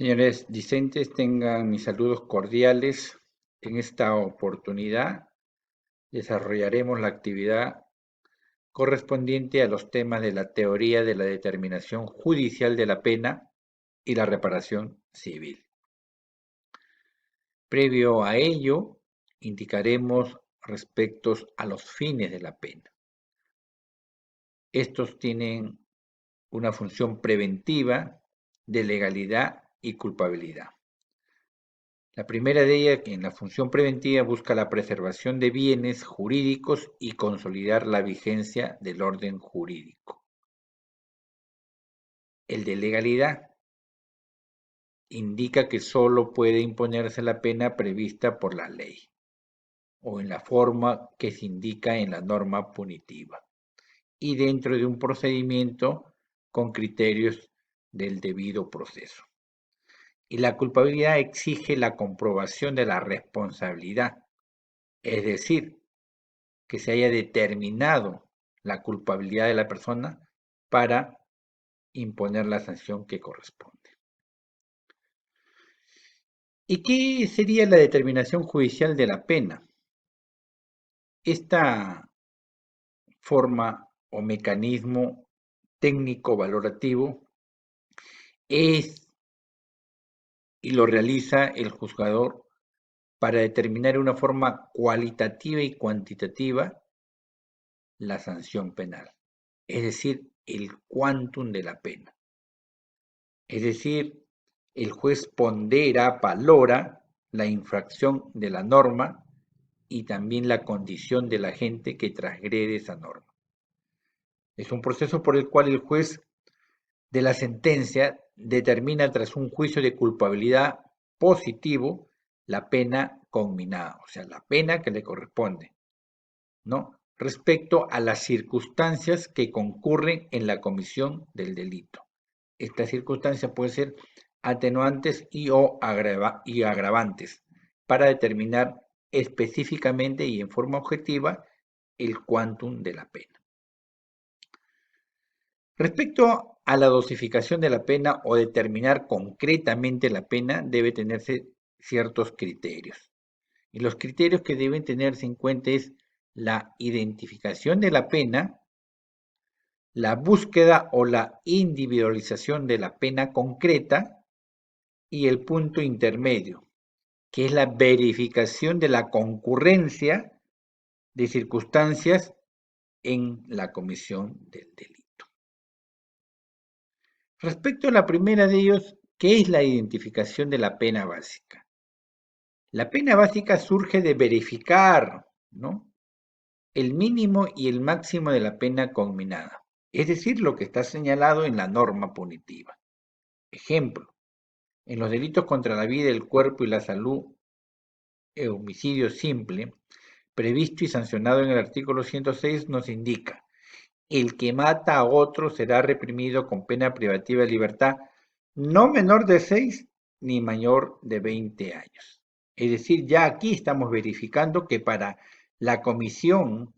Señores discentes, tengan mis saludos cordiales. En esta oportunidad desarrollaremos la actividad correspondiente a los temas de la teoría de la determinación judicial de la pena y la reparación civil. Previo a ello, indicaremos respecto a los fines de la pena. Estos tienen una función preventiva, de legalidad y culpabilidad. La primera de ellas, en la función preventiva, busca la preservación de bienes jurídicos y consolidar la vigencia del orden jurídico. El de legalidad indica que solo puede imponerse la pena prevista por la ley o en la forma que se indica en la norma punitiva y dentro de un procedimiento con criterios del debido proceso. Y la culpabilidad exige la comprobación de la responsabilidad, es decir, que se haya determinado la culpabilidad de la persona para imponer la sanción que corresponde. ¿Y qué sería la determinación judicial de la pena? Esta forma o mecanismo técnico valorativo es y lo realiza el juzgador para determinar de una forma cualitativa y cuantitativa la sanción penal, es decir, el quantum de la pena. Es decir, el juez pondera, valora la infracción de la norma y también la condición de la gente que transgrede esa norma. Es un proceso por el cual el juez de la sentencia determina tras un juicio de culpabilidad positivo la pena conminada, o sea, la pena que le corresponde, ¿no? Respecto a las circunstancias que concurren en la comisión del delito. Estas circunstancias pueden ser atenuantes o agravantes para determinar específicamente y en forma objetiva el quantum de la pena. Respecto a la dosificación de la pena o determinar concretamente la pena, debe tenerse ciertos criterios. Y los criterios que deben tenerse en cuenta es la identificación de la pena, la búsqueda o la individualización de la pena concreta y el punto intermedio, que es la verificación de la concurrencia de circunstancias en la comisión del delito. Respecto a la primera de ellos, ¿qué es la identificación de la pena básica? La pena básica surge de verificar, ¿no?, el mínimo y el máximo de la pena conminada, es decir, lo que está señalado en la norma punitiva. Ejemplo, en los delitos contra la vida, el cuerpo y la salud, homicidio simple, previsto y sancionado en el artículo 106, nos indica: el que mata a otro será reprimido con pena privativa de libertad no menor de 6 ni mayor de 20 años. Es decir, ya aquí estamos verificando que para la comisión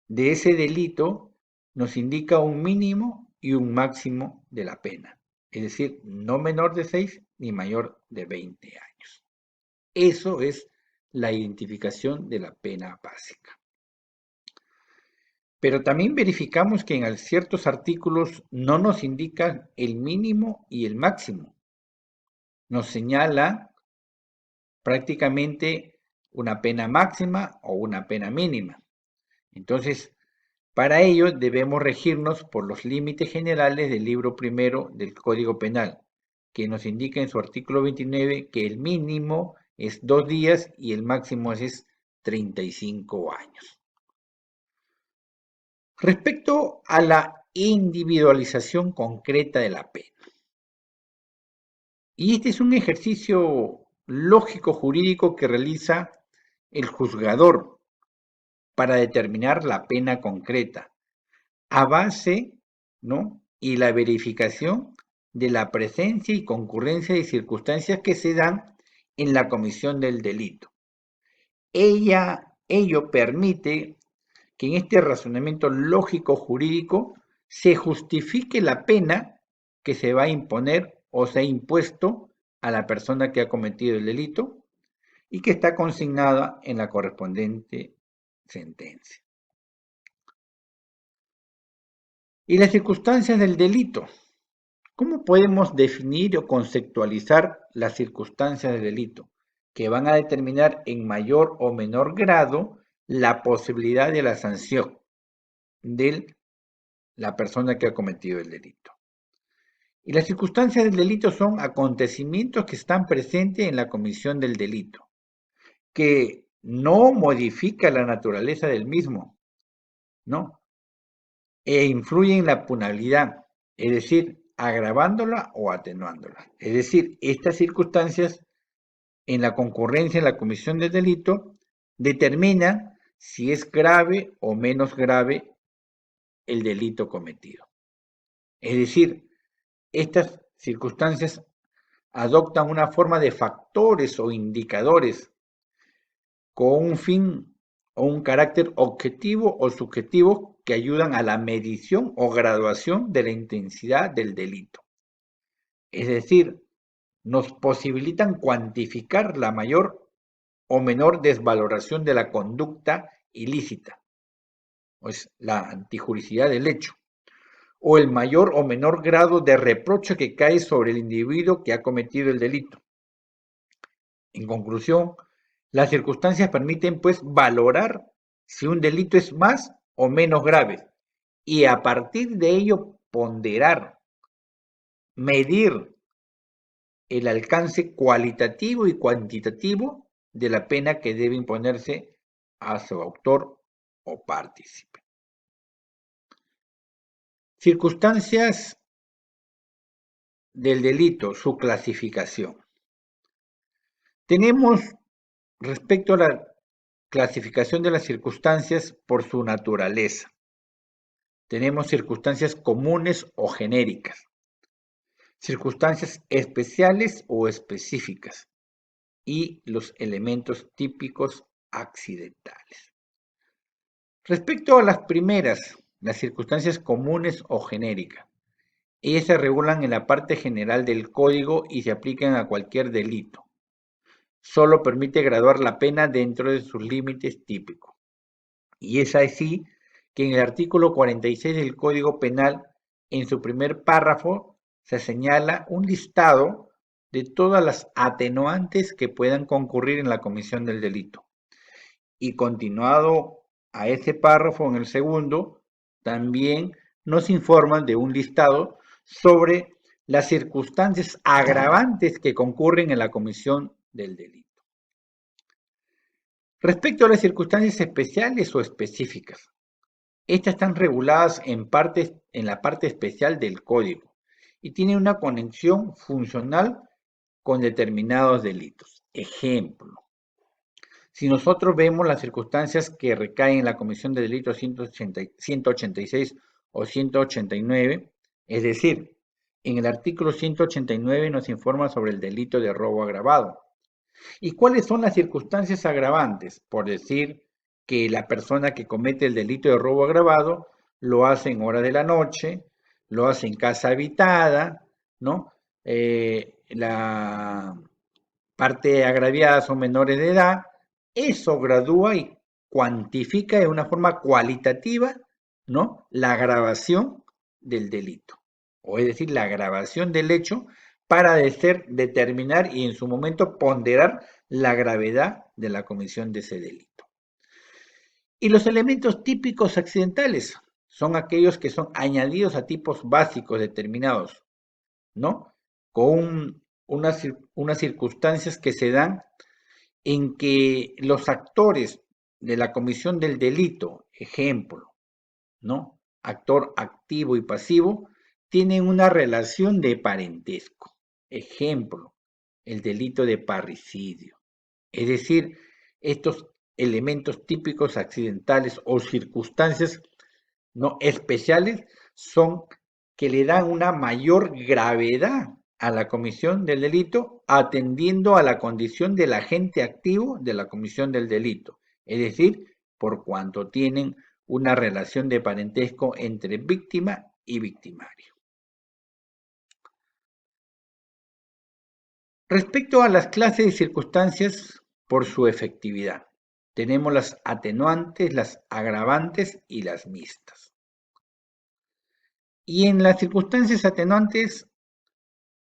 de ese delito nos indica un mínimo y un máximo de la pena. Es decir, no menor de 6 ni mayor de 20 años. Eso es la identificación de la pena básica. Pero también verificamos que en ciertos artículos no nos indican el mínimo y el máximo. Nos señala prácticamente una pena máxima o una pena mínima. Entonces, para ello debemos regirnos por los límites generales del libro primero del Código Penal, que nos indica en su artículo 29 que el mínimo es 2 días y el máximo es 35 años. Respecto a la individualización concreta de la pena. Y este es un ejercicio lógico jurídico que realiza el juzgador para determinar la pena concreta, a base, ¿no?, y la verificación de la presencia y concurrencia de circunstancias que se dan en la comisión del delito. Ello permite que en este razonamiento lógico jurídico se justifique la pena que se va a imponer o sea impuesto a la persona que ha cometido el delito y que está consignada en la correspondiente sentencia. Y las circunstancias del delito. ¿Cómo podemos definir o conceptualizar las circunstancias del delito que van a determinar en mayor o menor grado la posibilidad de la sanción de la persona que ha cometido el delito? Y las circunstancias del delito son acontecimientos que están presentes en la comisión del delito, que no modifica la naturaleza del mismo, ¿no? E influyen en la punabilidad, es decir, agravándola o atenuándola. Es decir, estas circunstancias en la concurrencia en la comisión del delito determinan si es grave o menos grave el delito cometido. Es decir, estas circunstancias adoptan una forma de factores o indicadores con un fin o un carácter objetivo o subjetivo que ayudan a la medición o graduación de la intensidad del delito. Es decir, nos posibilitan cuantificar la mayor o menor desvaloración de la conducta ilícita, pues la antijuricidad del hecho, o el mayor o menor grado de reproche que cae sobre el individuo que ha cometido el delito. En conclusión, las circunstancias permiten pues valorar si un delito es más o menos grave y a partir de ello ponderar, medir el alcance cualitativo y cuantitativo de la pena que debe imponerse a su autor o partícipe. Circunstancias del delito, su clasificación. Tenemos respecto a la clasificación de las circunstancias por su naturaleza. Tenemos circunstancias comunes o genéricas, circunstancias especiales o específicas y los elementos típicos accidentales. Respecto a las primeras, las circunstancias comunes o genéricas, ellas se regulan en la parte general del código y se aplican a cualquier delito. Solo permite graduar la pena dentro de sus límites típicos. Y es así que en el artículo 46 del Código Penal, en su primer párrafo, se señala un listado de todas las atenuantes que puedan concurrir en la comisión del delito. Y continuado a ese párrafo, en el segundo, también nos informan de un listado sobre las circunstancias agravantes que concurren en la comisión del delito. Respecto a las circunstancias especiales o específicas, estas están reguladas en la parte especial del código y tienen una conexión funcional con determinados delitos. Ejemplo, si nosotros vemos las circunstancias que recaen en la comisión de delitos 186 o 189, es decir, en el artículo 189 nos informa sobre el delito de robo agravado. ¿Y cuáles son las circunstancias agravantes? Por decir que la persona que comete el delito de robo agravado lo hace en hora de la noche, lo hace en casa habitada, ¿no? La parte agraviada son menores de edad, eso gradúa y cuantifica de una forma cualitativa, ¿no? La agravación del delito, o es decir, la agravación del hecho para determinar y en su momento ponderar la gravedad de la comisión de ese delito. Y los elementos típicos accidentales son aquellos que son añadidos a tipos básicos determinados, ¿no? Con unas circunstancias que se dan en que los actores de la comisión del delito, ejemplo, ¿no? Actor activo y pasivo, tienen una relación de parentesco. Ejemplo, el delito de parricidio. Es decir, estos elementos típicos accidentales o circunstancias no especiales son que le dan una mayor gravedad a la comisión del delito atendiendo a la condición del agente activo de la comisión del delito, es decir, por cuanto tienen una relación de parentesco entre víctima y victimario. Respecto a las clases de circunstancias por su efectividad, tenemos las atenuantes, las agravantes y las mixtas. Y en las circunstancias atenuantes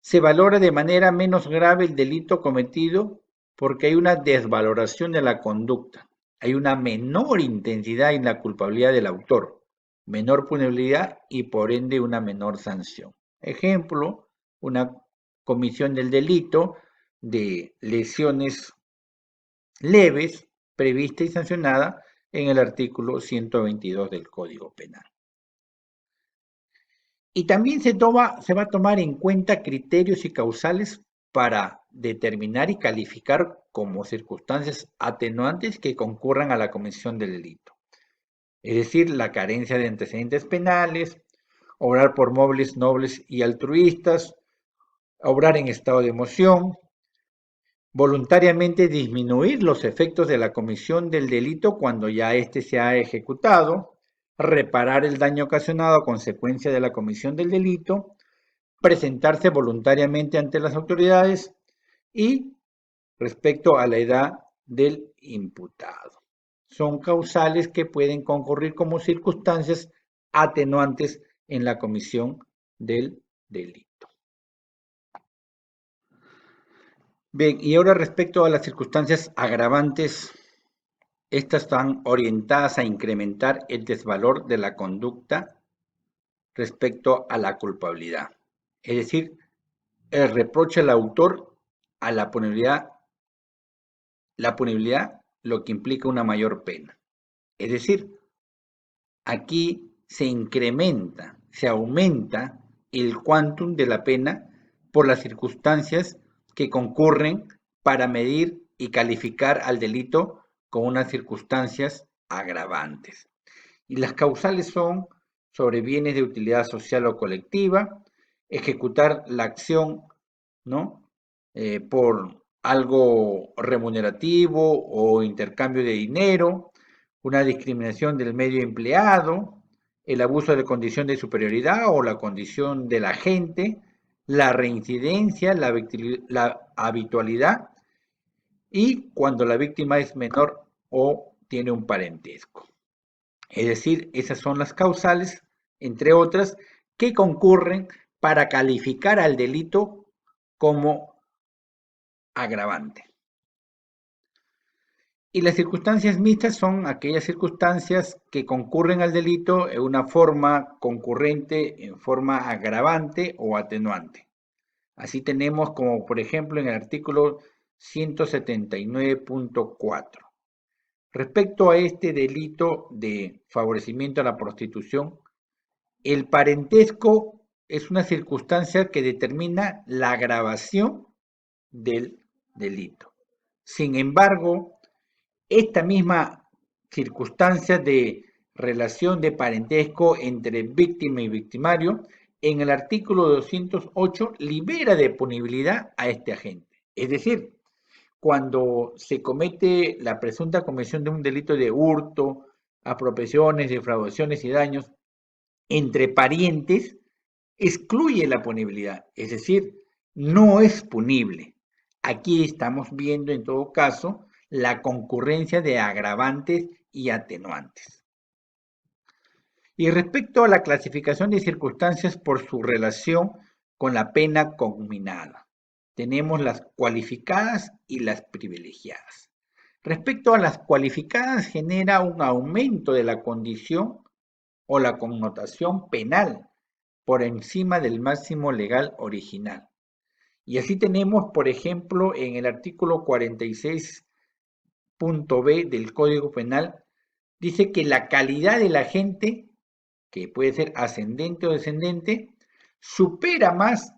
se valora de manera menos grave el delito cometido porque hay una desvaloración de la conducta, hay una menor intensidad en la culpabilidad del autor, menor punibilidad y por ende una menor sanción. Ejemplo, una comisión del delito de lesiones leves prevista y sancionada en el artículo 122 del Código Penal. Y también se va a tomar en cuenta criterios y causales para determinar y calificar como circunstancias atenuantes que concurran a la comisión del delito. Es decir, la carencia de antecedentes penales, obrar por mobles nobles y altruistas, obrar en estado de emoción, voluntariamente disminuir los efectos de la comisión del delito cuando ya éste se ha ejecutado, reparar el daño ocasionado a consecuencia de la comisión del delito, presentarse voluntariamente ante las autoridades y respecto a la edad del imputado. Son causales que pueden concurrir como circunstancias atenuantes en la comisión del delito. Bien, y ahora respecto a las circunstancias agravantes, estas están orientadas a incrementar el desvalor de la conducta respecto a la culpabilidad. Es decir, el reproche al autor a la punibilidad, lo que implica una mayor pena. Es decir, aquí se incrementa, se aumenta el quantum de la pena por las circunstancias que concurren para medir y calificar al delito con unas circunstancias agravantes. Y las causales son sobre bienes de utilidad social o colectiva, ejecutar la acción, ¿no? Por algo remunerativo o intercambio de dinero, una discriminación del medio empleado, el abuso de condición de superioridad o la condición del agente, la reincidencia, la habitualidad y cuando la víctima es menor o tiene un parentesco. Es decir, esas son las causales, entre otras, que concurren para calificar al delito como agravante. Y las circunstancias mixtas son aquellas circunstancias que concurren al delito en una forma concurrente, en forma agravante o atenuante. Así tenemos como por ejemplo en el artículo 179.4. Respecto a este delito de favorecimiento a la prostitución, el parentesco es una circunstancia que determina la agravación del delito. Sin embargo, esta misma circunstancia de relación de parentesco entre víctima y victimario, en el artículo 208 libera de punibilidad a este agente. Es decir, cuando se comete la presunta comisión de un delito de hurto, apropiaciones, defraudaciones y daños entre parientes, excluye la punibilidad, es decir, no es punible. Aquí estamos viendo en todo caso la concurrencia de agravantes y atenuantes. Y respecto a la clasificación de circunstancias por su relación con la pena conminada, tenemos las cualificadas y las privilegiadas. Respecto a las cualificadas, genera un aumento de la condición o la connotación penal por encima del máximo legal original. Y así tenemos, por ejemplo, en el artículo 46.b del Código Penal, dice que la calidad del agente, que puede ser ascendente o descendente, supera más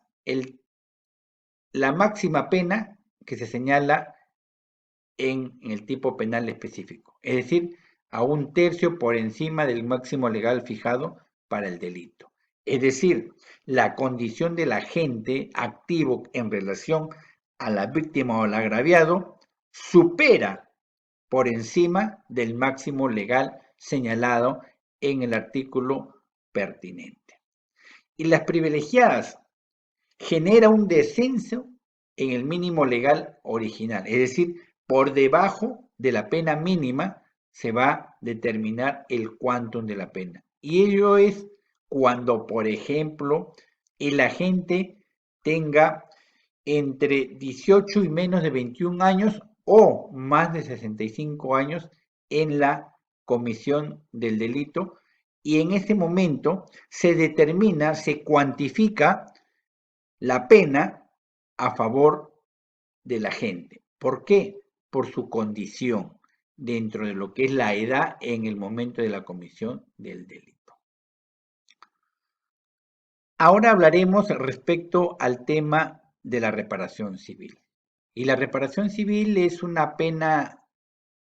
la máxima pena que se señala en el tipo penal específico. Es decir, a un tercio por encima del máximo legal fijado para el delito. Es decir, la condición del agente activo en relación a la víctima o al agraviado supera por encima del máximo legal señalado en el artículo pertinente. Y las privilegiadas genera un descenso en el mínimo legal original, es decir, por debajo de la pena mínima se va a determinar el quantum de la pena. Y ello es cuando, por ejemplo, el agente tenga entre 18 y menos de 21 años o más de 65 años en la comisión del delito, y en ese momento se determina, se cuantifica la pena a favor de la gente. ¿Por qué? Por su condición dentro de lo que es la edad en el momento de la comisión del delito. Ahora hablaremos respecto al tema de la reparación civil. Y la reparación civil es una pena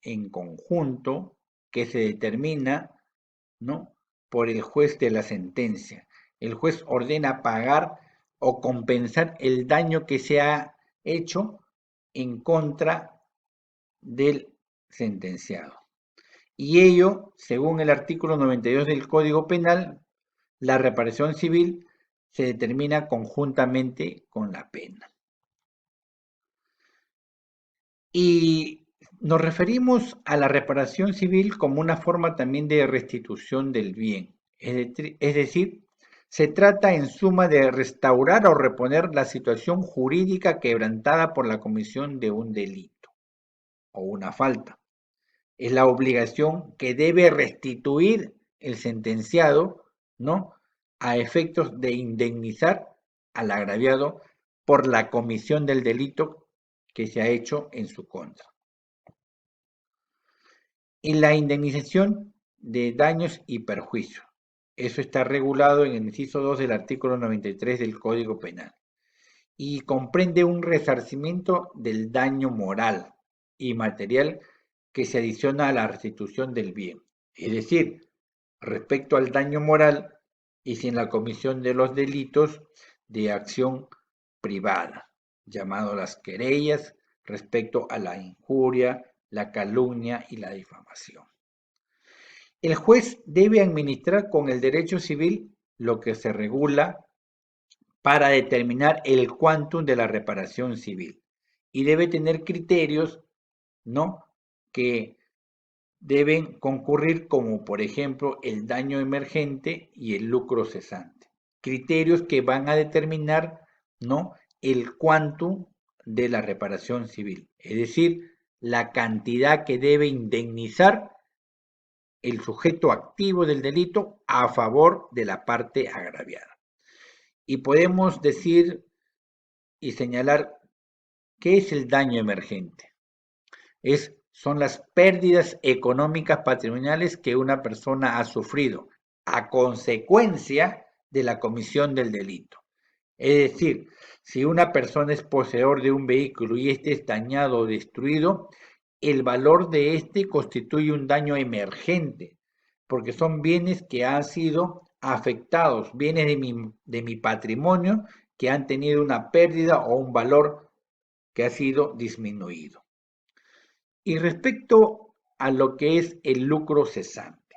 en conjunto que se determina, ¿no?, por el juez de la sentencia. El juez ordena pagar o compensar el daño que se ha hecho en contra del sentenciado. Y ello, según el artículo 92 del Código Penal, la reparación civil se determina conjuntamente con la pena. Y nos referimos a la reparación civil como una forma también de restitución del bien. Es decir, se trata en suma de restaurar o reponer la situación jurídica quebrantada por la comisión de un delito o una falta. Es la obligación que debe restituir el sentenciado, ¿no?, a efectos de indemnizar al agraviado por la comisión del delito que se ha hecho en su contra. Y la indemnización de daños y perjuicios. Eso está regulado en el inciso 2 del artículo 93 del Código Penal. Y comprende un resarcimiento del daño moral y material que se adiciona a la restitución del bien. Es decir, respecto al daño moral y sin la comisión de los delitos de acción privada, llamados las querellas, respecto a la injuria, la calumnia y la difamación. El juez debe administrar con el derecho civil lo que se regula para determinar el quantum de la reparación civil y debe tener criterios, ¿no?, que deben concurrir, como por ejemplo el daño emergente y el lucro cesante. Criterios que van a determinar, ¿no?, el quantum de la reparación civil, es decir, la cantidad que debe indemnizar el sujeto activo del delito a favor de la parte agraviada. Y podemos decir y señalar qué es el daño emergente. Son las pérdidas económicas patrimoniales que una persona ha sufrido a consecuencia de la comisión del delito. Es decir, si una persona es poseedor de un vehículo y este es dañado o destruido, el valor de este constituye un daño emergente, porque son bienes que han sido afectados, bienes de mi patrimonio que han tenido una pérdida o un valor que ha sido disminuido. Y respecto a lo que es el lucro cesante,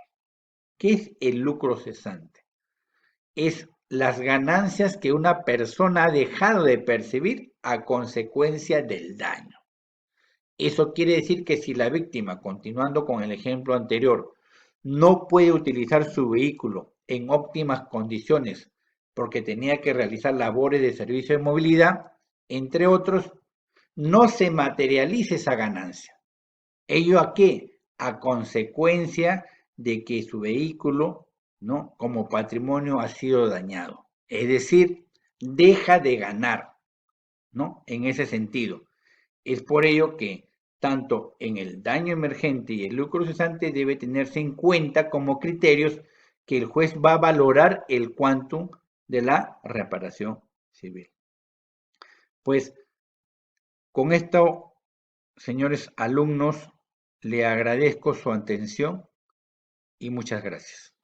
¿qué es el lucro cesante? Es las ganancias que una persona ha dejado de percibir a consecuencia del daño. Eso quiere decir que si la víctima, continuando con el ejemplo anterior, no puede utilizar su vehículo en óptimas condiciones porque tenía que realizar labores de servicio de movilidad, entre otros, no se materializa esa ganancia. ¿Ello a qué? A consecuencia de que su vehículo, ¿no?, como patrimonio ha sido dañado. Es decir, deja de ganar, ¿no?, en ese sentido. Es por ello que tanto en el daño emergente y el lucro cesante debe tenerse en cuenta como criterios que el juez va a valorar el quantum de la reparación civil. Pues con esto, señores alumnos, le agradezco su atención y muchas gracias.